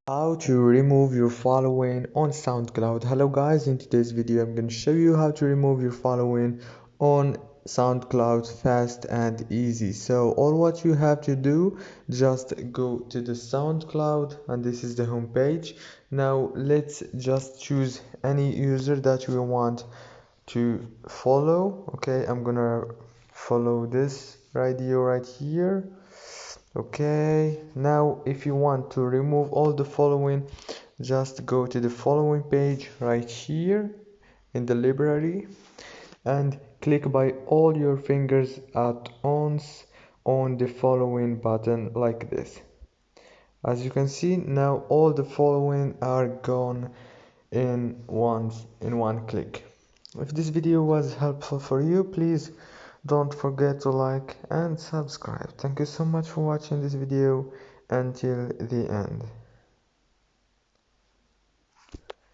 How to remove your following on SoundCloud. Hello guys, in today's video I'm going to show you how to remove your following on SoundCloud fast and easy. So all what you have to do, just go to the SoundCloud and this is the home page. Now let's just choose any user that we want to follow. Okay, I'm gonna follow this radio right here. Okay, now if you want to remove all the following, just go to the following page right here in the library and click by all your fingers at once on the following button like this. As you can see, now all the following are gone in one click. If this video was helpful for you, please don't forget to like and subscribe. Thank you so much for watching this video until the end.